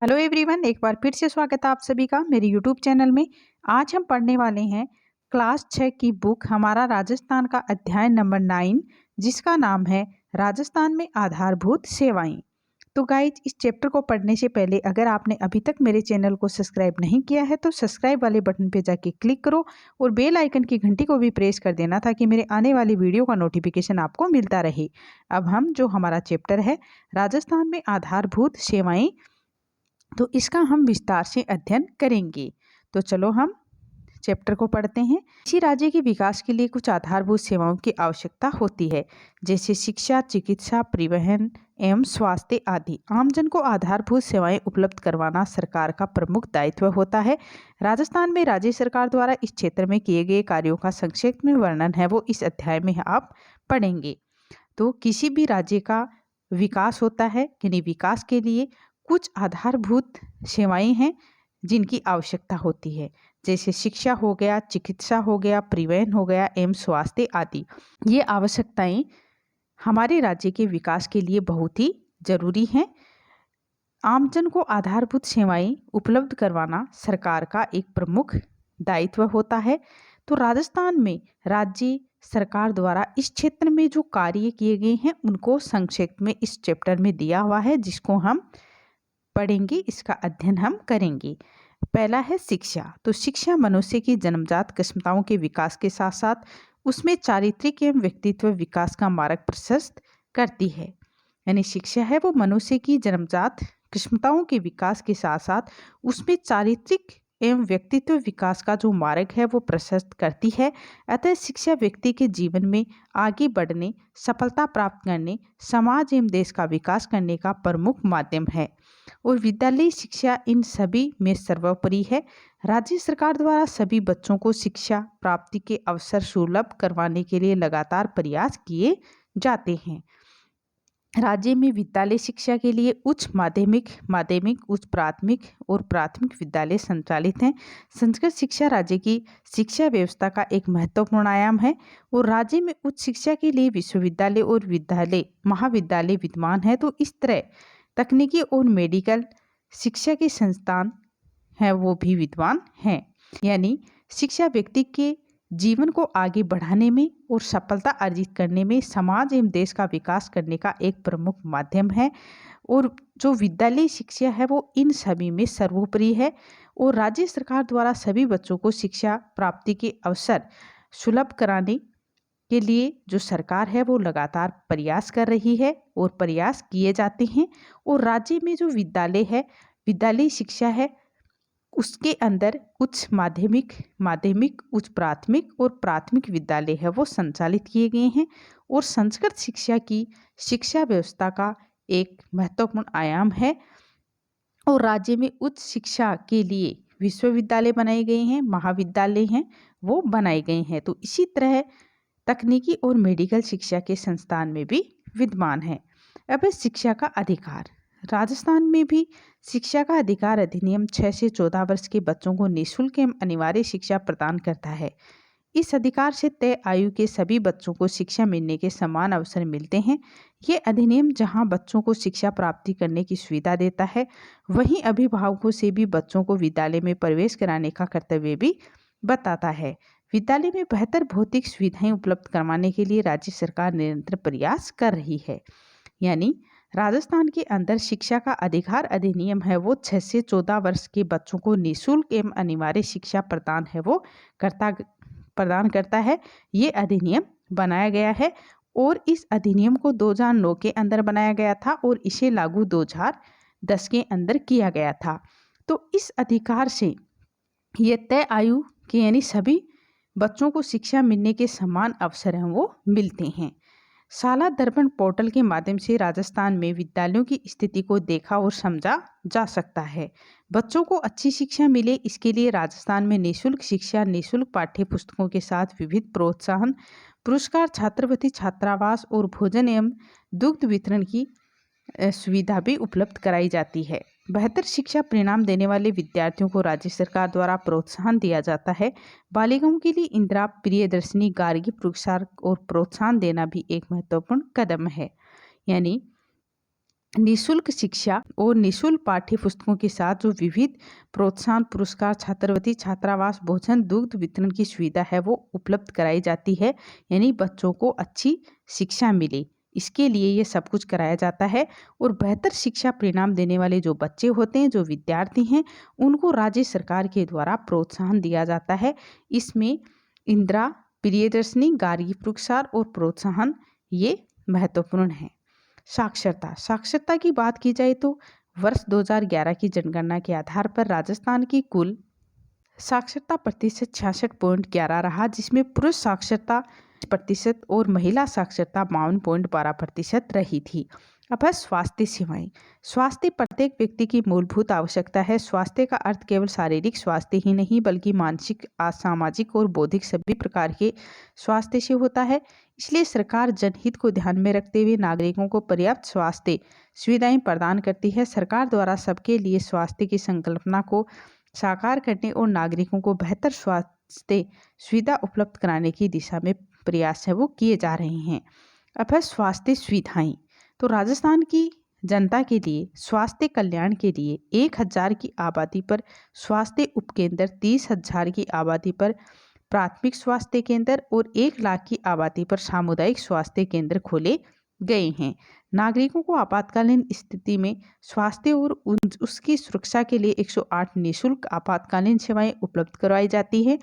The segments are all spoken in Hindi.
हेलो एवरीवन, एक बार फिर से स्वागत है आप सभी का मेरे यूट्यूब चैनल में। आज हम पढ़ने वाले हैं क्लास 6 की बुक हमारा राजस्थान का अध्याय नंबर 9, जिसका नाम है राजस्थान में आधारभूत सेवाएं। तो गाइज, इस चैप्टर को पढ़ने से पहले अगर आपने अभी तक मेरे चैनल को सब्सक्राइब नहीं किया है तो सब्सक्राइब वाले बटन पे जाके क्लिक करो और बेल आइकन की घंटी को भी प्रेस कर देना ताकि मेरे आने वाली वीडियो का नोटिफिकेशन आपको मिलता रहे। अब हम जो हमारा चैप्टर है राजस्थान में आधारभूत सेवाएं, तो इसका हम विस्तार से अध्ययन करेंगे। तो चलो हम चैप्टर को पढ़ते हैं। किसी राज्य के विकास के लिए कुछ आधारभूत सेवाओं की आवश्यकता होती है, जैसे शिक्षा, चिकित्सा, परिवहन एवं स्वास्थ्य आदि। आमजन को आधारभूत सेवाएं उपलब्ध करवाना सरकार का प्रमुख दायित्व होता है। राजस्थान में राज्य सरकार द्वारा इस क्षेत्र में किए गए कार्यों का संक्षिप्त में वर्णन है वो इस अध्याय में आप पढ़ेंगे। तो किसी भी राज्य का विकास होता है, यानी विकास के लिए कुछ आधारभूत सेवाएं हैं जिनकी आवश्यकता होती है, जैसे शिक्षा हो गया, चिकित्सा हो गया, परिवहन हो गया एवं स्वास्थ्य आदि। ये आवश्यकताएं हमारे राज्य के विकास के लिए बहुत ही जरूरी हैं। आमजन को आधारभूत सेवाएं उपलब्ध करवाना सरकार का एक प्रमुख दायित्व होता है। तो राजस्थान में राज्य सरकार द्वारा इस क्षेत्र में जो कार्य किए गए हैं उनको संक्षेप में इस चैप्टर में दिया हुआ है, जिसको हम पढ़ेंगे, इसका अध्ययन हम करेंगे। पहला है शिक्षा। तो शिक्षा मनुष्य की जन्मजात क्षमताओं के विकास के साथ साथ उसमें चारित्रिक एवं व्यक्तित्व विकास का मार्ग प्रशस्त करती है। यानी शिक्षा है वो मनुष्य की जन्मजात क्षमताओं के विकास के साथ साथ उसमें चारित्रिक एवं व्यक्तित्व विकास का जो मार्ग है वो प्रशस्त करती है। अतः शिक्षा व्यक्ति के जीवन में आगे बढ़ने, सफलता प्राप्त करने, समाज एवं देश का विकास करने का प्रमुख माध्यम है और विद्यालयी शिक्षा इन सभी में सर्वोपरि है। राज्य सरकार द्वारा सभी बच्चों को शिक्षा प्राप्ति के अवसर सुलभ करवाने के लिए लगातार प्रयास किए जाते हैं। राज्य में विद्यालय शिक्षा के लिए उच्च माध्यमिक, उच्च प्राथमिक और प्राथमिक विद्यालय संचालित हैं। संस्कृत शिक्षा राज्य की शिक्षा व्यवस्था का एक महत्वपूर्ण आयाम है और राज्य में उच्च शिक्षा के लिए विश्वविद्यालय और विद्यालय, महाविद्यालय विद्यमान है। तो इस तरह तकनीकी और मेडिकल शिक्षा के संस्थान हैं वो भी विद्वान हैं। यानी शिक्षा व्यक्ति के जीवन को आगे बढ़ाने में और सफलता अर्जित करने में, समाज एवं देश का विकास करने का एक प्रमुख माध्यम है और जो विद्यालय शिक्षा है वो इन सभी में सर्वोपरि है और राज्य सरकार द्वारा सभी बच्चों को शिक्षा प्राप्ति के अवसर सुलभ कराने के लिए जो सरकार है वो लगातार प्रयास कर रही है और प्रयास किए जाते हैं। और राज्य में जो विद्यालय है, विद्यालय शिक्षा है, उसके अंदर उच्च माध्यमिक, उच्च प्राथमिक और प्राथमिक विद्यालय है वो संचालित किए गए हैं और संस्कृत शिक्षा की शिक्षा व्यवस्था का एक महत्वपूर्ण आयाम है और राज्य में उच्च शिक्षा के लिए विश्वविद्यालय बनाए गए हैं, महाविद्यालय हैं वो बनाए गए हैं। तो इसी तरह तकनीकी और मेडिकल शिक्षा के संस्थान में भी विद्यमान है। अब शिक्षा का अधिकार। राजस्थान में भी शिक्षा का अधिकार अधिनियम 6 से 14 वर्ष के बच्चों को निःशुल्क एवं अनिवार्य शिक्षा प्रदान करता है। इस अधिकार से तय आयु के सभी बच्चों को शिक्षा मिलने के समान अवसर मिलते हैं। ये अधिनियम जहां बच्चों को शिक्षा प्राप्ति करने की सुविधा देता है, वहीं अभिभावकों से भी बच्चों को विद्यालय में प्रवेश कराने का कर्तव्य भी बताता है। विद्यालय में बेहतर भौतिक सुविधाएं उपलब्ध करवाने के लिए राज्य सरकार निरंतर प्रयास कर रही है। यानी राजस्थान के अंदर शिक्षा का अधिकार अधिनियम है वो 6 से 14 वर्ष के बच्चों को निःशुल्क एवं अनिवार्य शिक्षा प्रदान है वो प्रदान करता है। ये अधिनियम बनाया गया है और इस अधिनियम को 2009 के अंदर बनाया गया था और इसे लागू 2010 के अंदर किया गया था। तो इस अधिकार से ये तय आयु के यानी सभी बच्चों को शिक्षा मिलने के समान अवसर हैं वो मिलते हैं। शाला दर्पण पोर्टल के माध्यम से राजस्थान में विद्यालयों की स्थिति को देखा और समझा जा सकता है। बच्चों को अच्छी शिक्षा मिले इसके लिए राजस्थान में निःशुल्क शिक्षा, निःशुल्क पाठ्य पुस्तकों के साथ विविध प्रोत्साहन, पुरस्कार, छात्रवृत्ति, छात्रावास और भोजन एवं दुग्ध वितरण की सुविधा भी उपलब्ध कराई जाती है। बेहतर शिक्षा परिणाम देने वाले विद्यार्थियों को राज्य सरकार द्वारा प्रोत्साहन दिया जाता है। बालिकाओं के लिए इंदिरा प्रियदर्शिनी गार्गी पुरस्कार और प्रोत्साहन देना भी एक महत्वपूर्ण कदम है। यानी निःशुल्क शिक्षा और निःशुल्क पाठ्य पुस्तकों के साथ जो विविध प्रोत्साहन पुरस्कार, छात्रवृत्ति, छात्रावास, भोजन, दुग्ध वितरण की सुविधा है वो उपलब्ध कराई जाती है। यानी बच्चों को अच्छी शिक्षा मिले, इसके लिए ये सब कुछ कराया जाता है। और बेहतर शिक्षा परिणाम देने वाले जो बच्चे होते हैं, जो विद्यार्थी हैं, उनको राज्य सरकार के द्वारा प्रोत्साहन दिया जाता है। इसमें इंदिरा प्रियदर्शनी, गार्गी पुरस्कार और प्रोत्साहन ये महत्वपूर्ण है। साक्षरता की बात की जाए तो वर्ष 2011 की जनगणना के आधार पर राजस्थान की कुल साक्षरता प्रतिशत 66.11 रहा, जिसमें पुरुष साक्षरता प्रतिशत और महिला साक्षरता 52.12% रही थी। अब है स्वास्थ्य सेवाएं। स्वास्थ्य प्रत्येक व्यक्ति की मूलभूत आवश्यकता है। स्वास्थ्य का अर्थ केवल शारीरिक स्वास्थ्य ही नहीं बल्कि मानसिक, सामाजिक और बौद्धिक सभी प्रकार के स्वास्थ्य से होता है। इसलिए सरकार जनहित को ध्यान में रखते हुए नागरिकों को पर्याप्त स्वास्थ्य सुविधाएं प्रदान करती है। सरकार द्वारा सबके लिए स्वास्थ्य की संकल्पना को साकार करने और नागरिकों को बेहतर स्वास्थ्य सुविधा उपलब्ध कराने की दिशा में प्रयास है वो किए जा रहे हैं। अब है स्वास्थ्य सुविधाएं। तो राजस्थान की जनता के लिए स्वास्थ्य कल्याण के लिए 1000 की आबादी पर स्वास्थ्य उपकेंद्र, 30,000 की आबादी पर प्राथमिक स्वास्थ्य केंद्र और 1 लाख की आबादी पर सामुदायिक स्वास्थ्य केंद्र खोले गए हैं। नागरिकों को आपातकालीन स्थिति में स्वास्थ्य और उसकी सुरक्षा के लिए 108 निःशुल्क आपातकालीन सेवाएं उपलब्ध करवाई जाती है।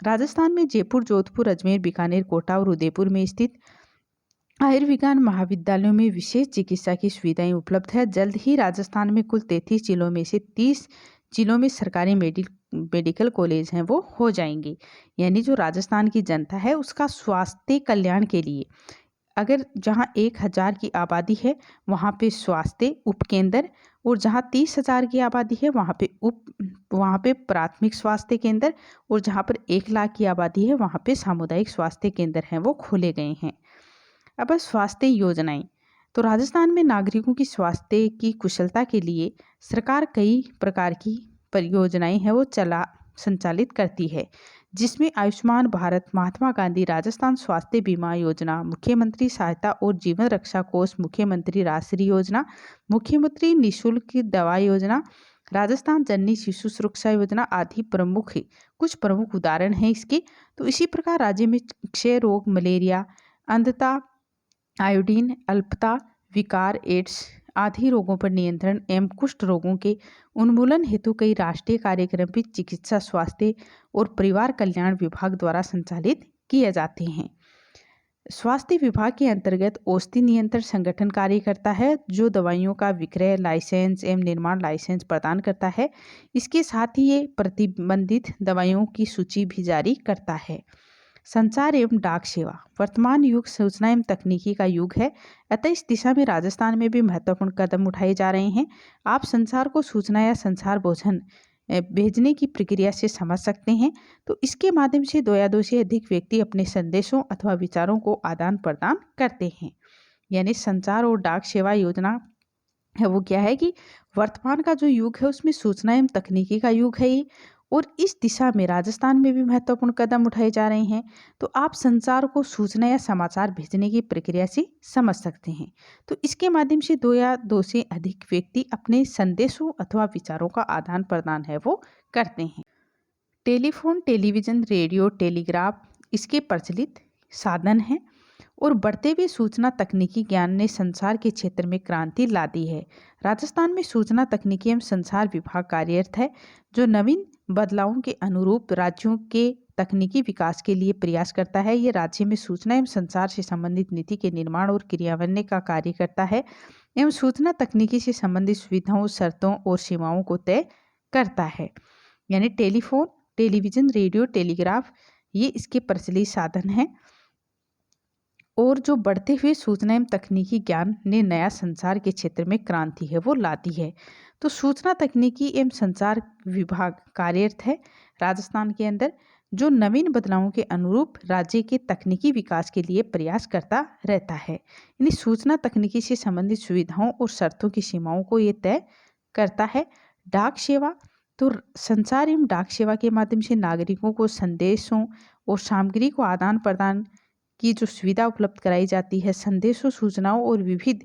राजस्थान में जयपुर, जोधपुर, अजमेर, बीकानेर, कोटा और उदयपुर में स्थित आयुर्विज्ञान महाविद्यालयों में विशेष चिकित्सा की सुविधाएं उपलब्ध है। जल्द ही राजस्थान में कुल 33 जिलों में से 30 जिलों में सरकारी मेडिकल कॉलेज हैं वो हो जाएंगे। यानी जो राजस्थान की जनता है उसका स्वास्थ्य कल्याण के लिए अगर जहां 1000 की आबादी है वहां पे स्वास्थ्य उपकेंद्र, और जहां 30,000 की आबादी है वहां पे प्राथमिक स्वास्थ्य केंद्र, और जहां पर 1 लाख की आबादी है वहां पे सामुदायिक स्वास्थ्य केंद्र हैं वो खोले गए हैं। अब स्वास्थ्य योजनाएं। तो राजस्थान में नागरिकों की स्वास्थ्य की कुशलता के लिए सरकार कई प्रकार की परियोजनाएं हैं वो संचालित करती है, जिसमें आयुष्मान भारत, महात्मा गांधी राजस्थान स्वास्थ्य बीमा योजना, मुख्यमंत्री सहायता और जीवन रक्षा कोष, मुख्यमंत्री राष्ट्रीय योजना, मुख्यमंत्री निःशुल्क दवा योजना, राजस्थान जननी शिशु सुरक्षा योजना आदि कुछ प्रमुख उदाहरण हैं इसके। तो इसी प्रकार राज्य में क्षय रोग, मलेरिया, अंधता, आयोडीन अल्पता, विकार, एड्स आदि रोगों पर नियंत्रण एवं कुष्ठ रोगों के उन्मूलन हेतु कई राष्ट्रीय कार्यक्रम भी चिकित्सा, स्वास्थ्य और परिवार कल्याण विभाग द्वारा संचालित किए जाते हैं। स्वास्थ्य विभाग के अंतर्गत औषधि नियंत्रण संगठन कार्य करता है, जो दवाइयों का विक्रय लाइसेंस एवं निर्माण लाइसेंस प्रदान करता है। इसके साथ ही ये प्रतिबंधित दवाइयों की सूची भी जारी करता है। संचार एवं डाक सेवा। वर्तमान युग सूचना एवं तकनीकी का युग है, अतः इस दिशा में राजस्थान में भी महत्वपूर्ण कदम उठाए जा रहे हैं। आप संसार को सूचना या संसार भोजन भेजने की प्रक्रिया से समझ सकते हैं। तो इसके माध्यम से 2 या 2 से अधिक व्यक्ति अपने संदेशों अथवा विचारों को आदान प्रदान करते हैं। यानी संचार और डाक सेवा योजना है वो क्या है कि वर्तमान का जो युग है उसमें सूचना एवं तकनीकी का युग है ये, और इस दिशा में राजस्थान में भी महत्वपूर्ण कदम उठाए जा रहे हैं। तो आप संचार को सूचना या समाचार भेजने की प्रक्रिया से समझ सकते हैं। तो इसके माध्यम से 2 या 2 से अधिक व्यक्ति अपने संदेशों अथवा विचारों का आदान प्रदान है वो करते हैं। टेलीफोन, टेलीविजन, रेडियो, टेलीग्राफ इसके प्रचलित साधन हैं, और बढ़ते हुए सूचना तकनीकी ज्ञान ने संचार के क्षेत्र में क्रांति ला दी है। राजस्थान में सूचना तकनीकी एवं संचार विभाग कार्यरत है, जो नवीन बदलावों के अनुरूप राज्यों के तकनीकी विकास के लिए प्रयास करता है। ये राज्य में सूचना एवं संचार से संबंधित नीति के निर्माण और क्रियान्वयन का कार्य करता है एवं सूचना तकनीकी से संबंधित सुविधाओं, शर्तों और सीमाओं को तय करता है। यानी टेलीफोन, टेलीविजन, रेडियो, टेलीग्राफ ये इसके प्रचलित साधन हैं, और जो बढ़ते हुए सूचना एवं तकनीकी ज्ञान ने नया संचार के क्षेत्र में क्रांति है वो लाती है। तो सूचना तकनीकी एवं संचार विभाग कार्यरत है राजस्थान के अंदर, जो नवीन बदलावों के अनुरूप राज्य के तकनीकी विकास के लिए प्रयास करता रहता है। यानी सूचना तकनीकी से संबंधित सुविधाओं और शर्तों की सीमाओं को ये तय करता है। डाक सेवा। तो संचार एवं डाक सेवा के माध्यम से नागरिकों को संदेशों और सामग्री को आदान प्रदान की जो सुविधा उपलब्ध कराई जाती है। संदेशों, सूचनाओं और विविध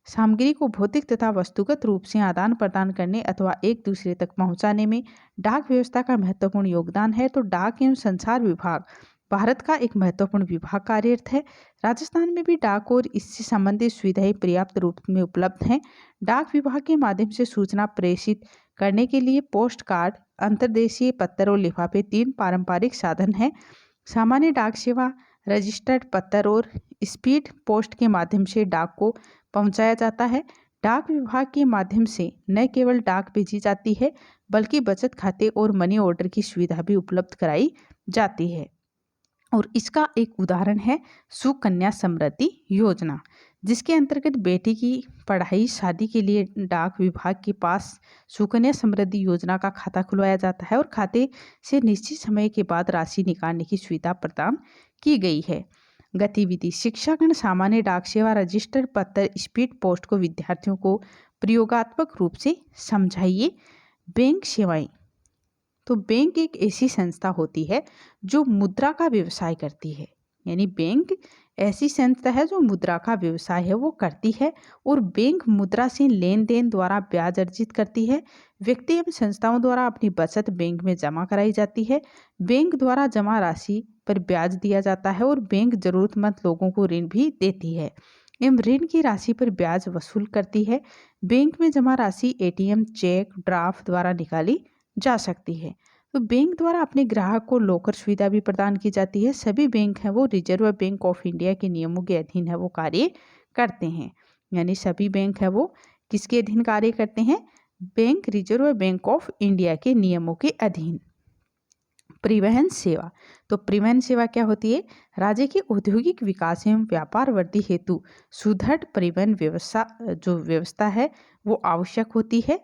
सामग्री को भौतिक तथा वस्तुगत रूप से आदान प्रदान करने अथवा एक दूसरे तक पहुंचाने में डाक व्यवस्था का महत्वपूर्ण योगदान है। तो डाक एवं संचार विभाग भारत का एक महत्वपूर्ण विभाग कार्यरत है। राजस्थान में भी डाक और इससे संबंधित सुविधाएं पर्याप्त रूप में उपलब्ध हैं। डाक विभाग के माध्यम से सूचना प्रेषित करने के लिए पोस्ट कार्ड, अंतर्देशीय पत्र और लिफाफे 3 पारंपरिक साधन हैं। सामान्य डाक सेवा, रजिस्टर्ड पत्र और स्पीड पोस्ट के माध्यम से डाक को पहुंचाया जाता है। डाक विभाग के माध्यम से न केवल डाक भेजी जाती है बल्कि बचत खाते और मनी ऑर्डर की सुविधा भी उपलब्ध कराई जाती है। और इसका एक उदाहरण है सुकन्या समृद्धि योजना, जिसके अंतर्गत बेटी की पढ़ाई शादी के लिए डाक विभाग के पास सुकन्या समृद्धि योजना का खाता खुलवाया जाता है और खाते से निश्चित समय के बाद राशि निकालने की सुविधा प्रदान की गई है। गतिविधि, शिक्षागण सामान्य डाक सेवा, रजिस्टर पत्र, स्पीड पोस्ट को विद्यार्थियों को प्रयोगात्मक रूप से समझाइए। बैंक सेवाएं, तो बैंक एक ऐसी संस्था होती है जो मुद्रा का व्यवसाय करती है, यानी बैंक ऐसी संस्था है जो मुद्रा का व्यवसाय है वो करती है और बैंक मुद्रा से लेन देन द्वारा ब्याज अर्जित करती है। व्यक्ति एवं संस्थाओं द्वारा अपनी बचत बैंक में जमा कराई जाती है। बैंक द्वारा जमा राशि पर ब्याज दिया जाता है और बैंक जरूरतमंद लोगों को ऋण भी देती है एवं ऋण की राशि पर ब्याज वसूल करती है। बैंक में जमा राशि एटीएम, चेक, ड्राफ्ट द्वारा निकाली जा सकती है। तो बैंक द्वारा अपने ग्राहक को लॉकर सुविधा भी प्रदान की जाती है। सभी बैंक हैं वो रिजर्व बैंक ऑफ इंडिया के नियमों के अधीन है वो कार्य करते हैं, यानी सभी बैंक है वो किसके अधीन कार्य करते हैं? Bank reserve bank of India के नियमों के अधीन। परिवहन सेवा, तो परिवहन सेवा क्या होती है? राज्य के औद्योगिक विकास एवं व्यापार वृद्धि हेतु सुदृढ़ परिवहन व्यवस्था है वो आवश्यक होती है।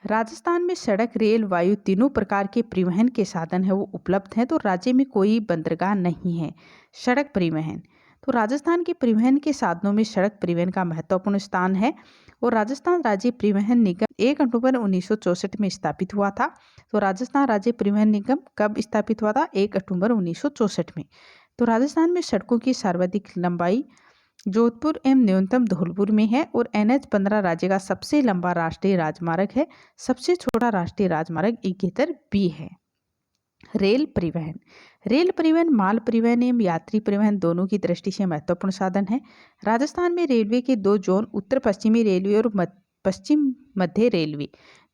राजस्थान में सड़क, रेल, वायु तीनों प्रकार के परिवहन के साधन है वो उपलब्ध हैं। तो राज्य में कोई बंदरगाह नहीं है। सड़क परिवहन, तो राजस्थान के परिवहन के साधनों में सड़क परिवहन का महत्वपूर्ण स्थान है और राजस्थान राज्य परिवहन निगम 1 अक्टूबर 1964 में स्थापित हुआ था। तो राजस्थान राज्य परिवहन निगम कब स्थापित हुआ था? 1 अक्टूबर 1964 में। तो राजस्थान में सड़कों की सर्वाधिक लंबाई जोधपुर एवं न्यूनतम धौलपुर में है और NH 15 राज्य का सबसे लंबा राष्ट्रीय राजमार्ग है। सबसे छोटा राष्ट्रीय राजमार्ग 71B है। रेल परिवहन, रेल परिवहन माल परिवहन एवं यात्री परिवहन दोनों की दृष्टि से महत्वपूर्ण साधन है। राजस्थान में रेलवे के 2 जोन, उत्तर पश्चिमी रेलवे और पश्चिम मध्य रेलवे,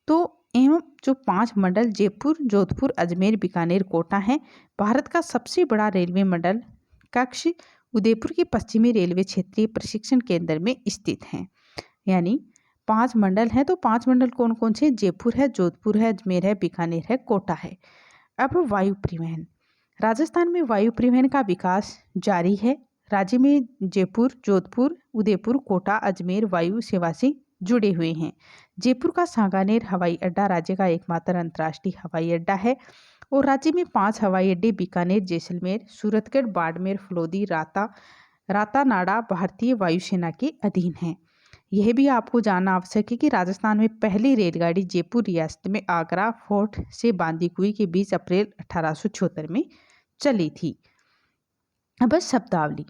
तो एवं जो 5 मंडल जयपुर, जोधपुर, अजमेर, बीकानेर, कोटा हैं। भारत का सबसे बड़ा रेलवे मंडल कक्ष उदयपुर के पश्चिमी रेलवे क्षेत्रीय प्रशिक्षण केंद्र में स्थित हैं। यानी 5 मंडल हैं, तो 5 मंडल कौन कौन से? जयपुर है, जोधपुर है, अजमेर है, बीकानेर है, कोटा है। अब वायु परिवहन, राजस्थान में वायु परिवहन का विकास जारी है। राज्य में जयपुर, जोधपुर, उदयपुर, कोटा, अजमेर वायु सेवा से जुड़े हुए हैं। जयपुर का सांगानेर हवाई अड्डा राज्य का एकमात्र अंतर्राष्ट्रीय हवाई अड्डा है और राज्य में 5 हवाई अड्डे बीकानेर, जैसलमेर, सूरतगढ़, बाड़मेर, फलोदी, रातानाडा भारतीय वायुसेना के अधीन हैं। यह भी आपको जानना आवश्यक है कि राजस्थान में पहली रेलगाड़ी जयपुर रियासत में आगरा फोर्ट से बांदीकुई के बीच अप्रैल 1876 में चली थी। अब शब्दावली,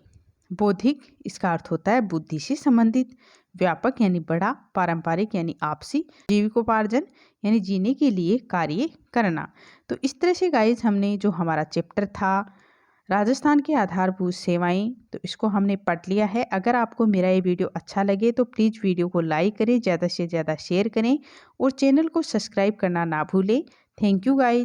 बौद्धिक, इसका अर्थ होता है बुद्धि से संबंधित, व्यापक यानी बड़ा, पारंपरिक यानी आपसी, जीविकोपार्जन यानी जीने के लिए कार्य करना। तो इस तरह से गाइज हमने जो हमारा चैप्टर था राजस्थान के आधारभूत सेवाएं, तो इसको हमने पढ़ लिया है। अगर आपको मेरा ये वीडियो अच्छा लगे तो प्लीज़ वीडियो को लाइक करें, ज़्यादा से ज़्यादा शेयर करें और चैनल को सब्सक्राइब करना ना भूलें। Thank you guys.